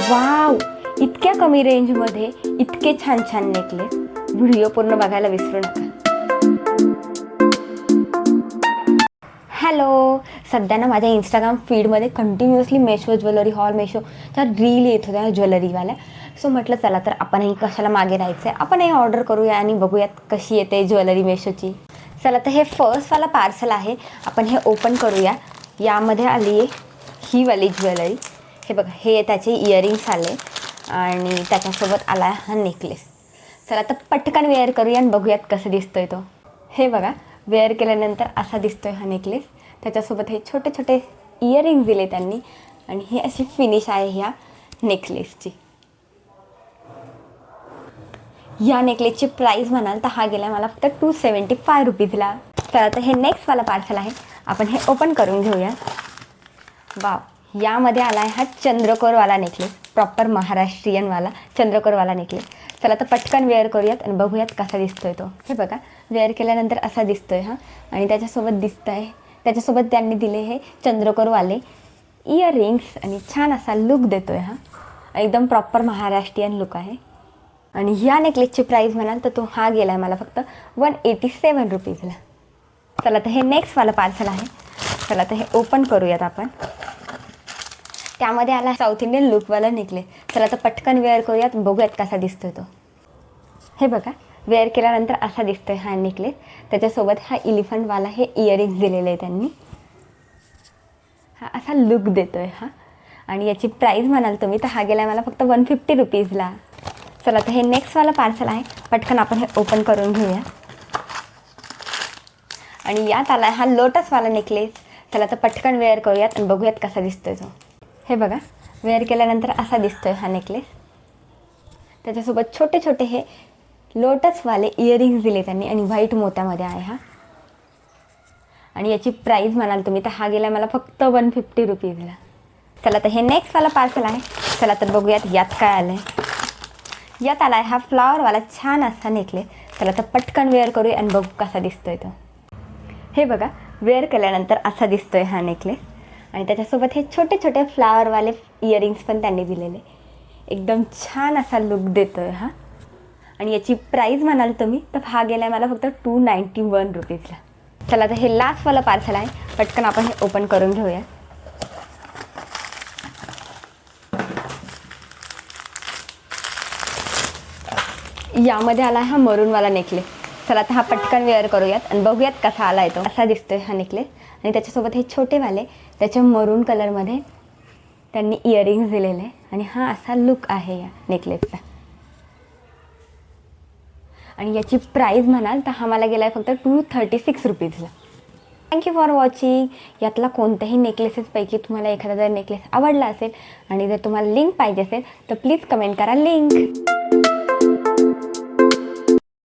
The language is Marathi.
वाव, इतक्या कमी रेंजमध्ये इतके छान छान नेकलेस. व्हिडिओ पूर्ण बघायला विसरू नका. हॅलो, सध्या ना माझ्या इंस्टाग्राम फीडमध्ये कंटिन्युअसली मेशो ज्वेलरी हॉल, मेशोच्या रील येत होत्या ज्वेलरीवाल्या. सो म्हटलं चला तर आपणही कशाला मागे राहायचं आहे, आपणही ऑर्डर करूया आणि बघूयात कशी येते ज्वेलरी मेशोची. चला तर हे फर्स्टवाला पार्सल आहे, आपण हे ओपन करूया. यामध्ये आली आहे ही वाली ज्वेलरी. हे बघा, हे त्याचे इयरिंग्स आले आणि त्याच्यासोबत आला हा नेकलेस. चला तर पटकन वेअर करूया आणि बघूयात कसं दिसतोय तो. हे बघा, वेअर केल्यानंतर असा दिसतोय हा नेकलेस. त्याच्यासोबत हे छोटे छोटे इयरिंग्स दिले त्यांनी आणि ही अशी फिनिश आहे ह्या नेकलेसची. या नेकलेसची प्राईस म्हणाल तर हा गेला मला फक्त 275 रुपीजला. चला तर हे नेक्स्टवाला पार्सल आहे, आपण हे ओपन करून घेऊया. वाव, यामध्ये आला आहे हा चंद्रकोरवाला नेकलेस, प्रॉपर महाराष्ट्रीयनवाला चंद्रकोरवाला नेकलेस. चला तर पटकन वेअर करूयात आणि बघूयात कसा दिसतोय तो. हे बघा, वेअर केल्यानंतर असा दिसतोय हा. आणि त्याच्यासोबत त्यांनी दिले हे चंद्रकोरवाले इयरिंग्स आणि छान असा लुक देतोय हा. एकदम प्रॉपर महाराष्ट्रीयन लुक आहे. आणि ह्या नेकलेसची प्राईस म्हणाल तर तो हा गेला आहे मला फक्त 187 रुपीजला. चला तर हे नेक्स्टवाला पार्सल आहे. चला तर हे ओपन करूयात आपण. त्यामध्ये आला साऊथ इंडियन लुकवाला नेकलेस. चला तर पटकन वेअर करूयात, बघूयात कसा दिसतोय तो. हे बघा, वेअर केल्यानंतर असा दिसतोय हा नेकलेस. त्याच्यासोबत हा इलिफंटवाला हे इयरिंग्स दिलेले आहे त्यांनी. हा असा लुक देतोय हा. आणि याची प्राईस म्हणाल तुम्ही तर हा गेला आहे मला फक्त 150 रुपीजला. चला तर हे नेक्स्टवाला पार्सल आहे, पटकन आपण हे ओपन करून घेऊया. आणि यात आला हा लोटसवाला नेकलेस. चला तर पटकन वेअर करूयात आणि बघूयात कसा दिसतोय तो. हे बघा, वेअर केल्यानंतर असा दिसतोय हा नेकलेस. त्याच्यासोबत छोटे छोटे हे लोटसवाले इयरिंग्स दिले त्यांनी आणि व्हाईट मोत्यामध्ये आहे हा. आणि याची प्राईस म्हणाल तुम्ही तर हा गेला मला फक्त 150 रुपीजला. चला तर हे नेक्स्टवाला पार्सल आहे. चला तर बघूयात यात काय आलं आहे. यात आला आहे हा फ्लावरवाला छान असा नेकलेस. चला तर पटकन वेअर करूया आणि बघू कसा दिसतोय तो. हे बघा, वेअर केल्यानंतर असा दिसतोय हा नेकलेस. आणि त्याच्यासोबत हे छोटे छोटे फ्लावरवाले इयरिंग्स पण त्यांनी दिलेले. एकदम छान असा लुक देतोय हा. आणि याची प्राईस म्हणाल तुम्ही तर हा गेला आहे मला फक्त 291 रुपीजला. चला तर हे लास्टवाला पार्सल आहे, पटकन आपण हे ओपन करून घेऊया. यामध्ये आला हा मरूनवाला नेकलेस. चला तर हा पटकन वेअर करूयात आणि बघूयात कसा आला आहे तो. असा दिसतोय हा नेकलेस. आणि त्याच्यासोबत हे छोटेवाले त्याच्या मरून कलरमध्ये त्यांनी इयरिंग्स दिलेले आहे. आणि हा असा लुक आहे या नेकलेसचा. आणि याची प्राईस म्हणाल तर हा मला गेला आहे फक्त 236 रुपीजला. Thank you for watching. यातला कोणत्याही नेकलेसेसपैकी तुम्हाला एखादा जर नेकलेस आवडला असेल आणि जर तुम्हाला लिंक पाहिजे असेल तर प्लीज कमेंट करा लिंक.